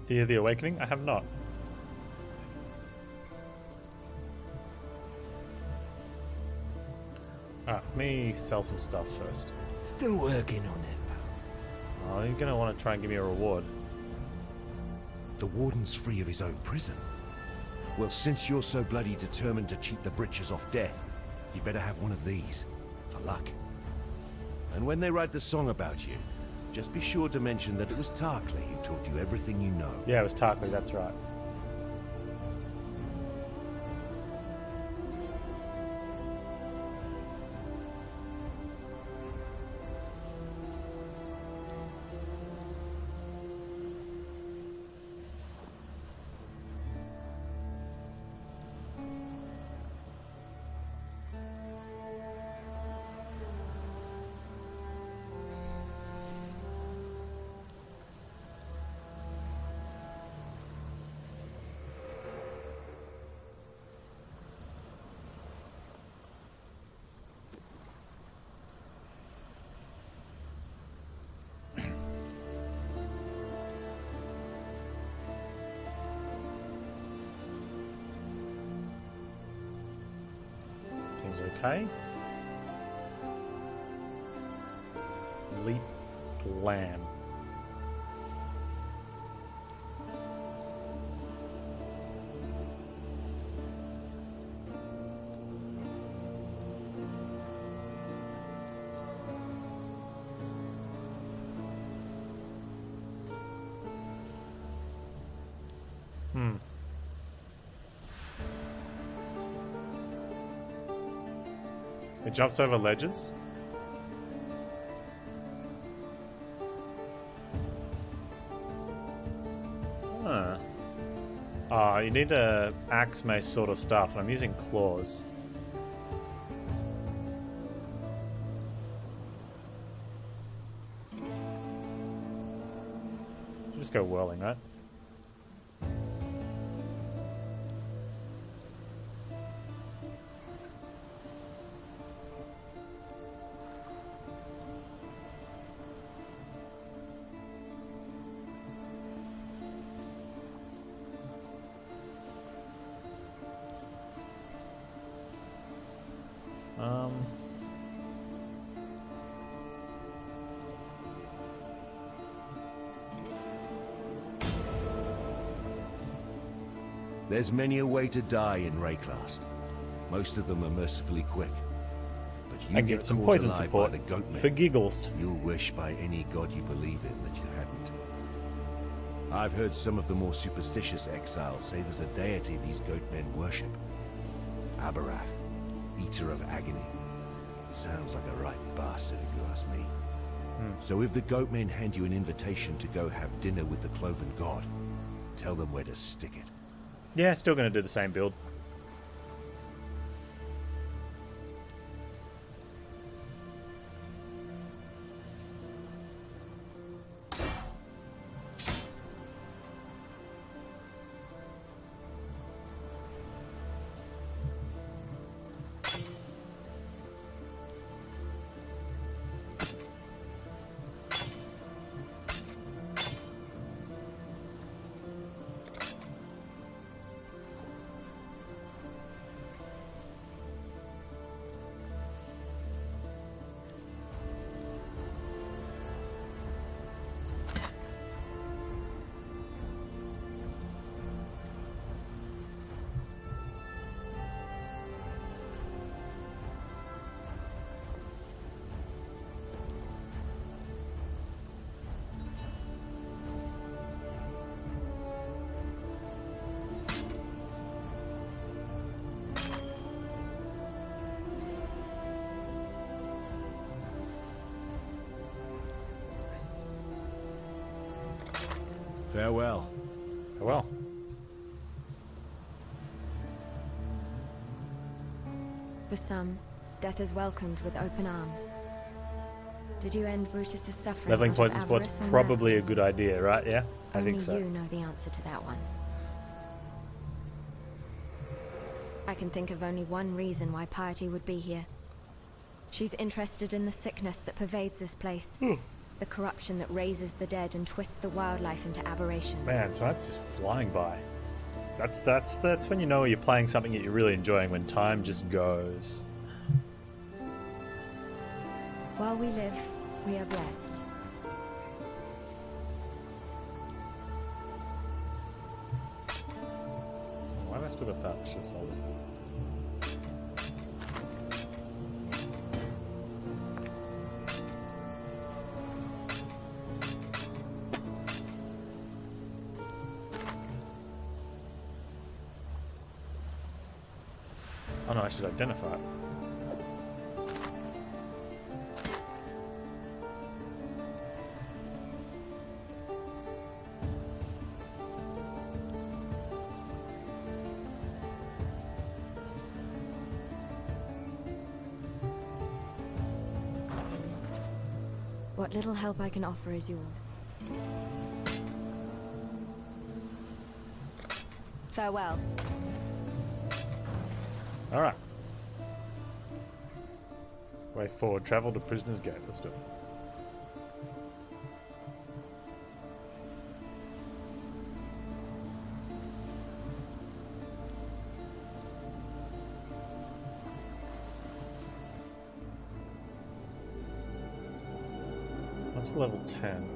Fear the Awakening? I have not. Alright, let me sell some stuff first. Still working on it. Oh, you're gonna want to try and give me a reward. The warden's free of his own prison. Well, since you're so bloody determined to cheat the britches off death, you better have one of these, for luck. And when they write the song about you, just be sure to mention that it was Tarkley who taught you everything you know. Yeah, it was Tarkley, that's right. Seems okay. Elite Slam. It jumps over ledges. Huh. Ah, you need a axe mace sort of stuff, and I'm using claws. Just go whirling, right? There's many a way to die in Wraeclast. Most of them are mercifully quick. But you I get give some caught poison alive support by the goatmen, for giggles. you'll wish by any god you believe in that you hadn't. I've heard some of the more superstitious exiles say there's a deity these goatmen worship. Abarath, Eater of Agony. Sounds like a right bastard if you ask me. So if the goatmen hand you an invitation to go have dinner with the cloven god, tell them where to stick it. Yeah, still going to do the same build. Farewell. Farewell. For some, death is welcomed with open arms. Did you end Brutus's suffering? Leveling poison support's probably a good idea, right? Yeah, I think so. Only you know the answer to that one. I can think of only one reason why Piety would be here. She's interested in the sickness that pervades this place. The corruption that raises the dead and twists the wildlife into aberrations. Man, tonight's just flying by. That's when you know you're playing something that you're really enjoying, when time just goes. While we live, we are blessed. Why am I still got that? I should have sold it. Oh no, I should identify it. What little help I can offer is yours. Farewell. Alright. Way forward. Travel to Prisoner's Gate. Let's do it. That's level 10.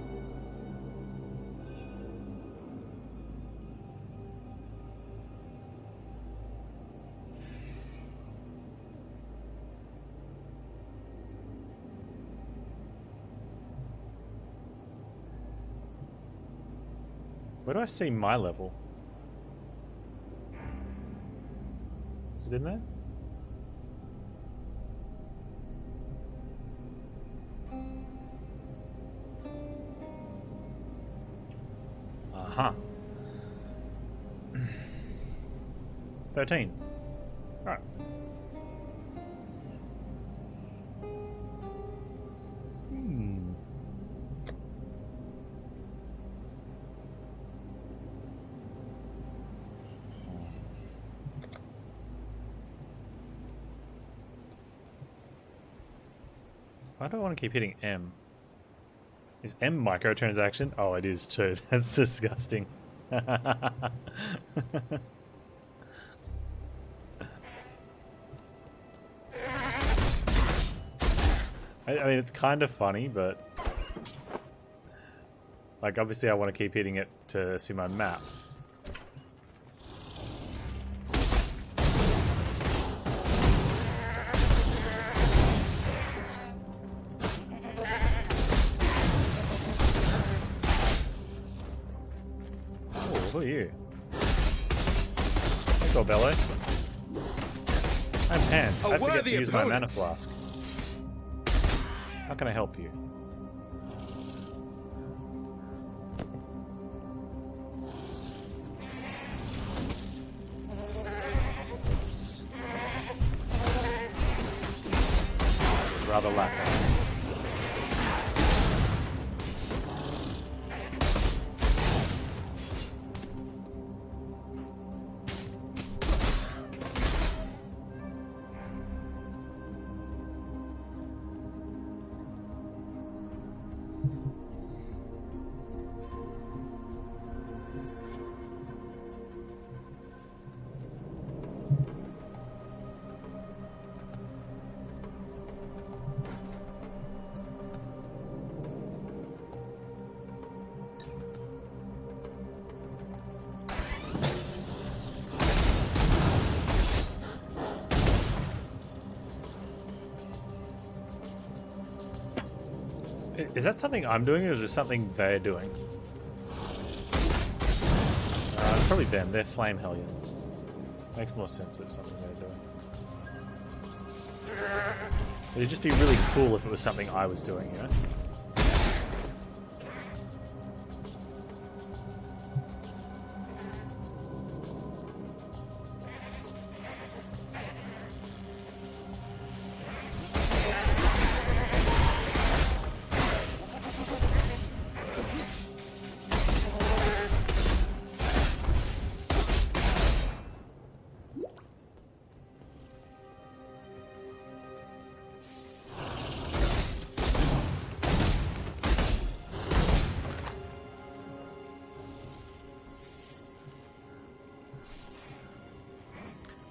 Where do I see my level? Is it in there? Aha. 13. Alright. Why do I want to keep hitting M? Is M microtransaction? Oh, it is too. That's disgusting. I mean, it's kind of funny, but... like, obviously I want to keep hitting it to see my map. Who are you? Hey, Corbello. I'm Panz. I forget to use my mana flask. How can I help you? It's rather lacking. Is that something I'm doing, or is it something they're doing? It's probably them. They're flame hellions. Makes more sense it's something they're doing. It'd just be really cool if it was something I was doing, you know?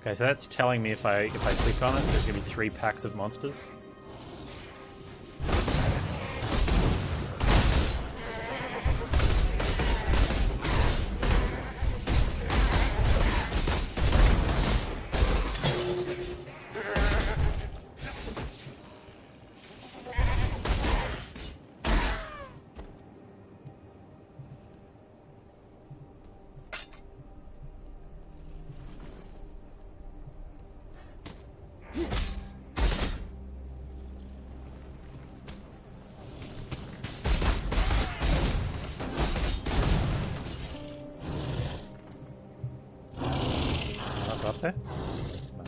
Okay, so that's telling me if I click on it, there's gonna be 3 packs of monsters. Up there? No.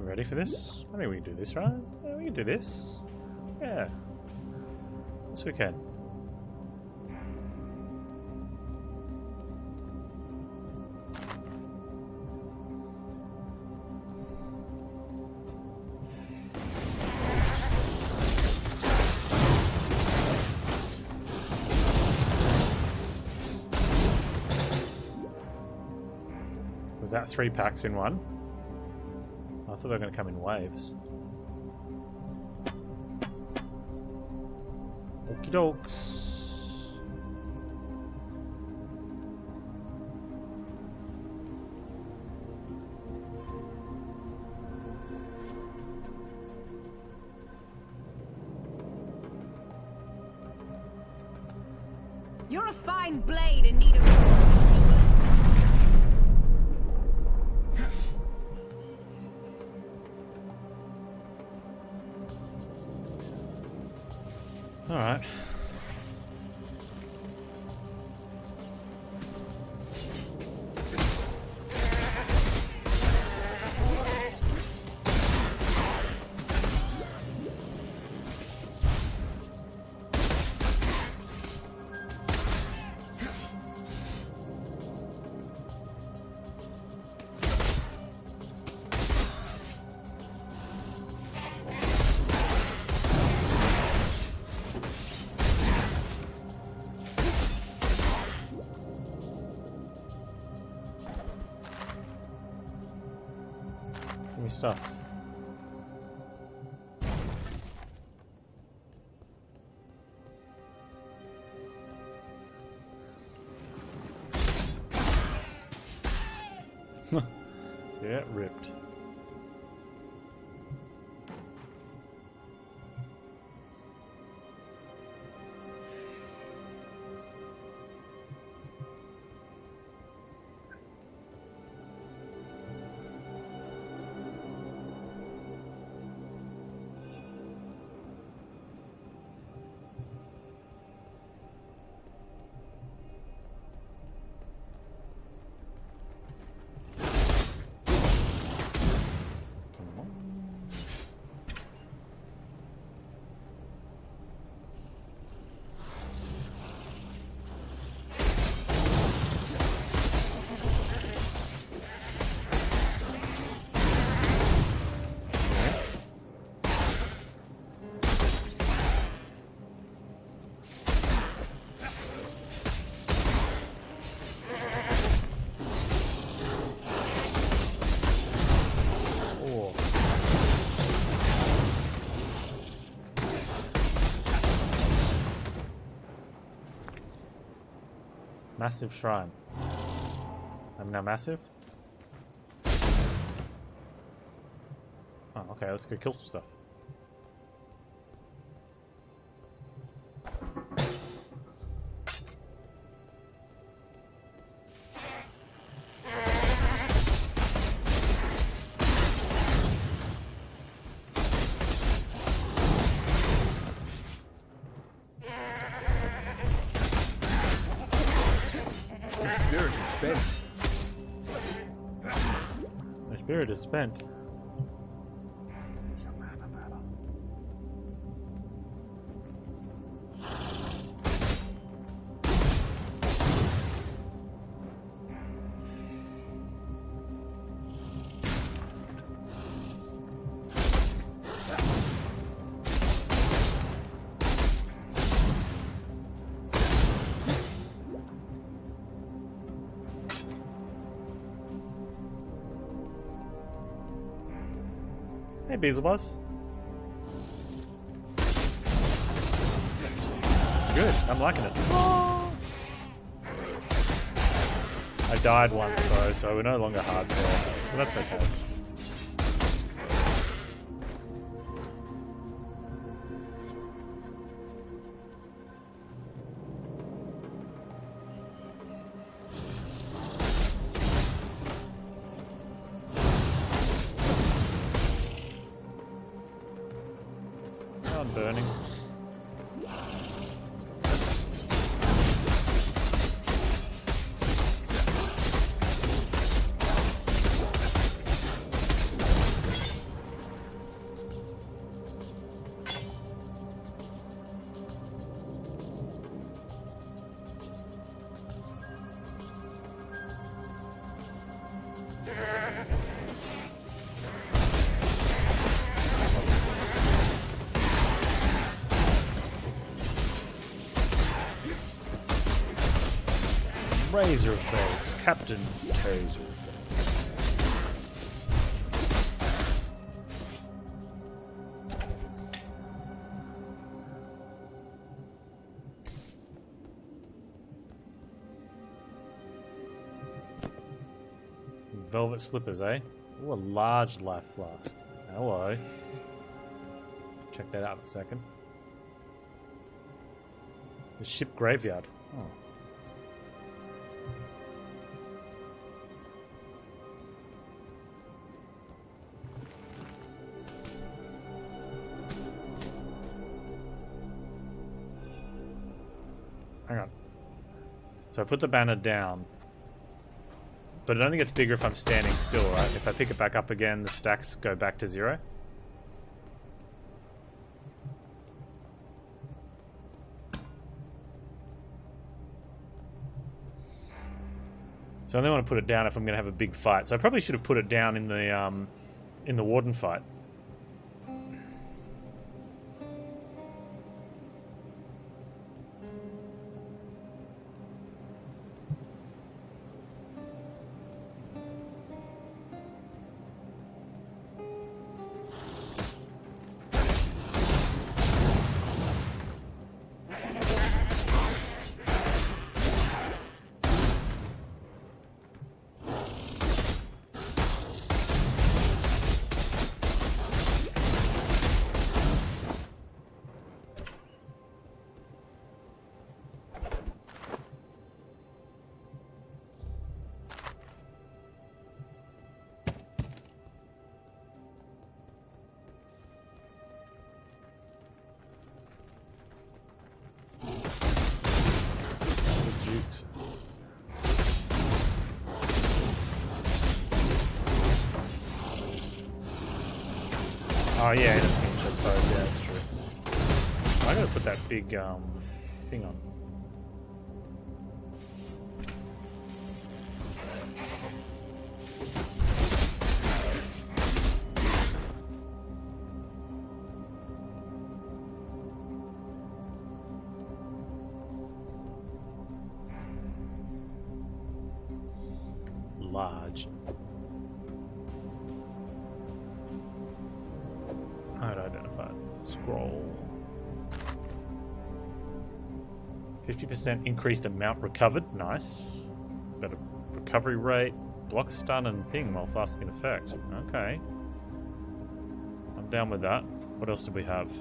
Ready for this? I think we can do this, right? Yeah, we can do this. Yeah. Yes, we can. Was that 3 packs in one? I thought they were going to come in waves. Okie dokes. You're a fine blade in need of... Alright. Give me stuff. Yeah, ripped. Massive shrine. I'm now massive. Oh, okay, let's go kill some stuff. My spirit is spent. My spirit is spent. Hey, Beelzebub. It's good. I'm liking it. I died once though, so we're no longer hardcore. But that's okay. I'm burning. Razorface, Captain Taserface. Velvet slippers, eh? Ooh, a large life flask. Hello. Check that out in a second. The ship graveyard. Oh. Hang on. So I put the banner down. But it only gets bigger if I'm standing still, right? If I pick it back up again, the stacks go back to 0. So I only want to put it down if I'm going to have a big fight. So I probably should have put it down in the Warden fight. Oh yeah, in a pinch, I suppose. Yeah, that's true. I gotta put that big thing on. Large. I'd identify it. Scroll. 50% increased amount recovered. Nice. Better recovery rate. Block stun and ping while flasking effect. Okay. Down with that. What else do we have?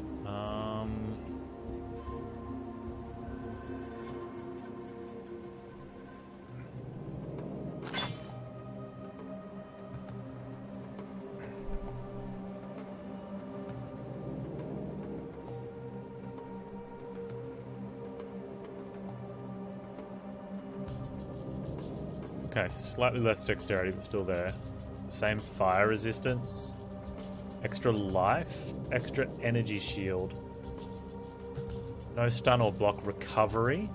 Okay, slightly less dexterity, but still there. Same fire resistance. Extra life. Extra energy shield. No stun or block recovery.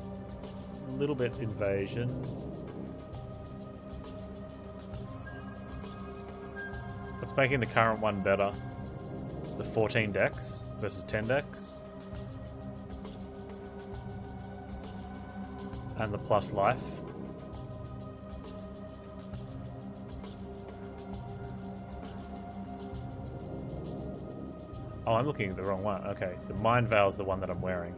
A little bit invasion. What's making the current one better? The 14 dex versus 10 dex. And the plus life. Oh, I'm looking at the wrong one. Okay, the Mind Veil's the one that I'm wearing.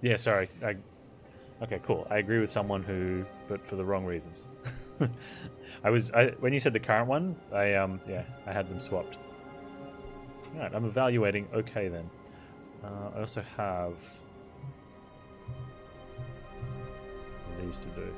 Yeah, sorry. Okay, cool. I agree with someone who, but for the wrong reasons. When you said the current one, I had them swapped. All right, I'm evaluating. Okay, then. I also have these to do.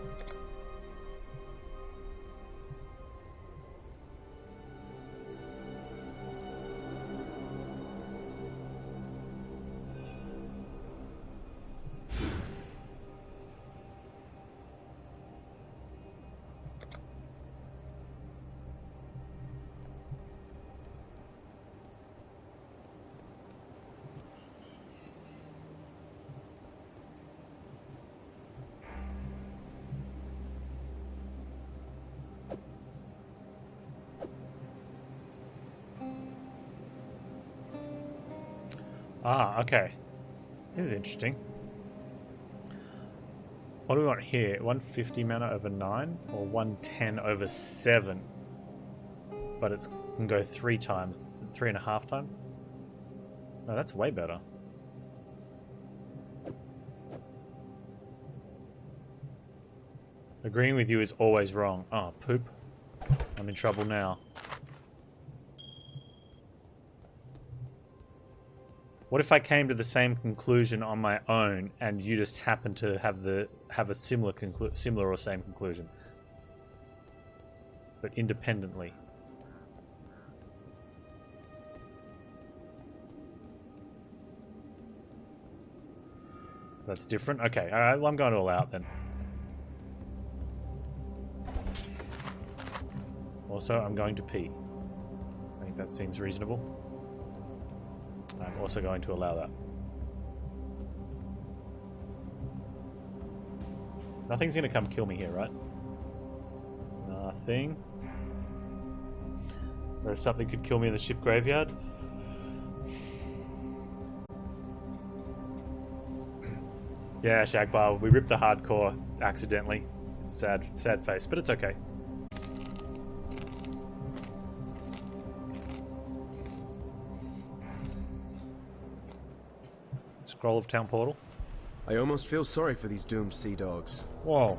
Ah, okay. This is interesting. What do we want here? 150 mana over 9 or 110 over 7? But it can go 3 times. 3.5 times? No, that's way better. Agreeing with you is always wrong. Oh, poop. I'm in trouble now. What if I came to the same conclusion on my own, and you just happen to have a similar or same conclusion, but independently? That's different. Okay, I'm going to allow it then. Also, I'm going to pee. I think that seems reasonable. I'm also going to allow that. Nothing's going to come kill me here, right? Nothing. Or if something could kill me in the ship graveyard. Yeah, Shagbar, we ripped the hardcore accidentally. Sad face, but it's okay. Scroll of Town Portal. I almost feel sorry for these doomed sea dogs. Whoa.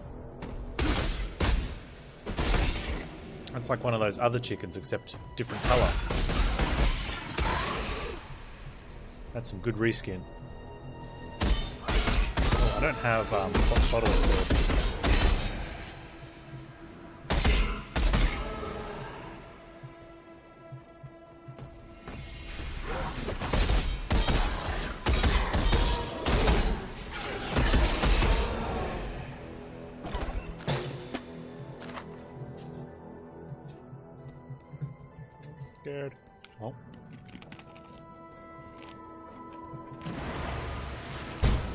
That's like one of those other chickens, except different colour. That's some good reskin. Oh, I don't have bottles for scared. Oh.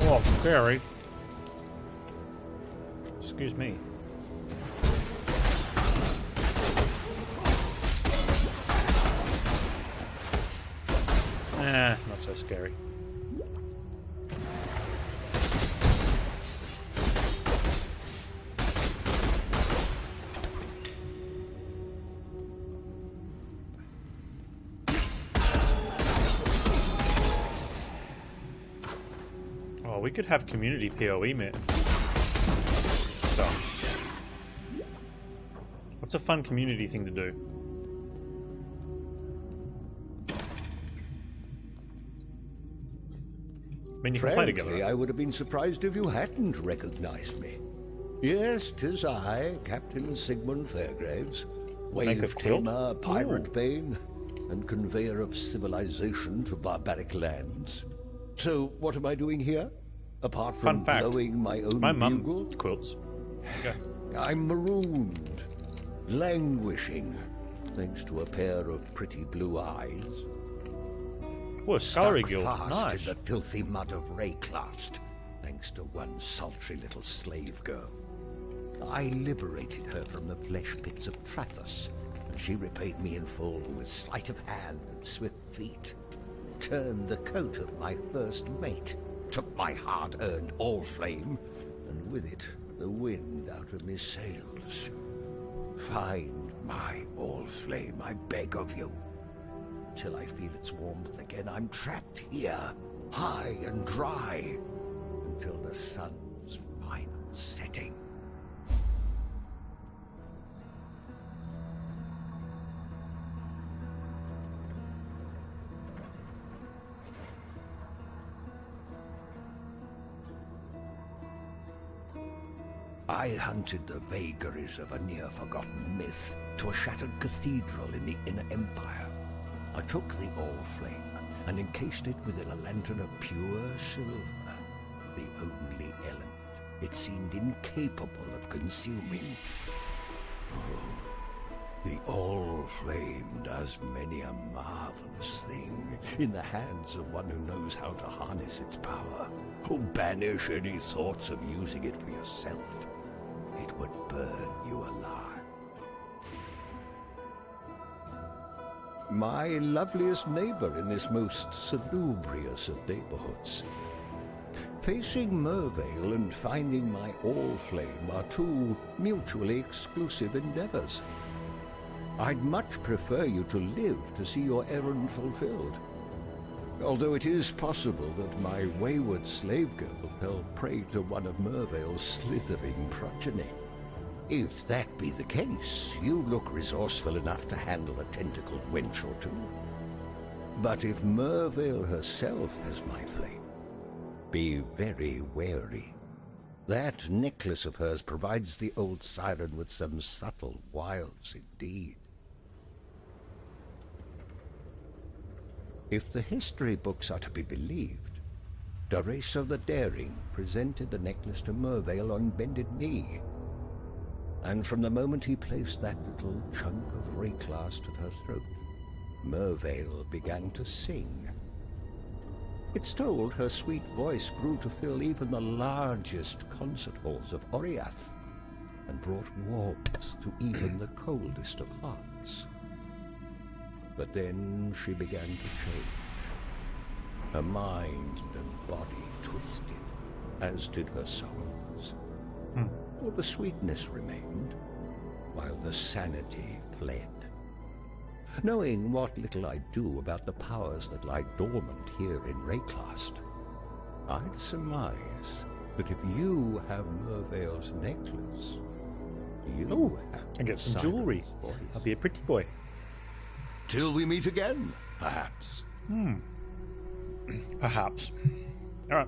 Oh, scary. Excuse me. Not so scary. We could have community PoE stuff. What's a fun community thing to do? I mean, you can play together. Frankly, I would have been surprised if you hadn't recognized me. Yes, 'tis I, Captain Sigmund Fairgraves, wave tamer, pirate bane, and conveyor of civilization to barbaric lands. So, what am I doing here? Apart from blowing my own bugle? Quilts. Okay. I'm marooned, languishing, thanks to a pair of pretty blue eyes. Oh, a scullery Stuck guild. fast Nice. in the filthy mud of Wraeclast, thanks to one sultry little slave girl. I liberated her from the flesh pits of Trathos, and she repaid me in full with sleight of hand and swift feet. Turned the coat of my first mate, took my hard-earned all-flame, and with it the wind out of me sails. Find my all-flame, I beg of you. Till I feel its warmth again, I'm trapped here, high and dry, until the sun's final setting. I hunted the vagaries of a near-forgotten myth to a shattered cathedral in the Inner Empire. I took the All-Flame and encased it within a lantern of pure silver, the only element it seemed incapable of consuming. Oh, the All-Flame does many a marvelous thing in the hands of one who knows how to harness its power. Oh, banish any thoughts of using it for yourself. It would burn you alive. My loveliest neighbor in this most salubrious of neighborhoods. Facing Mervale and finding my All-Flame are two mutually exclusive endeavors. I'd much prefer you to live to see your errand fulfilled. Although it is possible that my wayward slave girl fell prey to one of Mervale's slithering progeny. If that be the case, you look resourceful enough to handle a tentacled wench or two. But if Mervale herself has my flame, be very wary. That necklace of hers provides the old siren with some subtle wiles indeed. If the history books are to be believed, Doreso the Daring presented the necklace to Mervale on bended knee. And from the moment he placed that little chunk of Wraeclast at her throat, Mervale began to sing. It's told her sweet voice grew to fill even the largest concert halls of Oriath, and brought warmth to even the coldest of hearts. But then she began to change. Her mind and body twisted, as did her songs. For the sweetness remained, while the sanity fled. Knowing what little I do about the powers that lie dormant here in Wraeclast, I'd surmise that if you have Mervale's necklace, you have and get some Siren's jewelry. voice. I'll be a pretty boy. Till we meet again, perhaps. Perhaps. All right.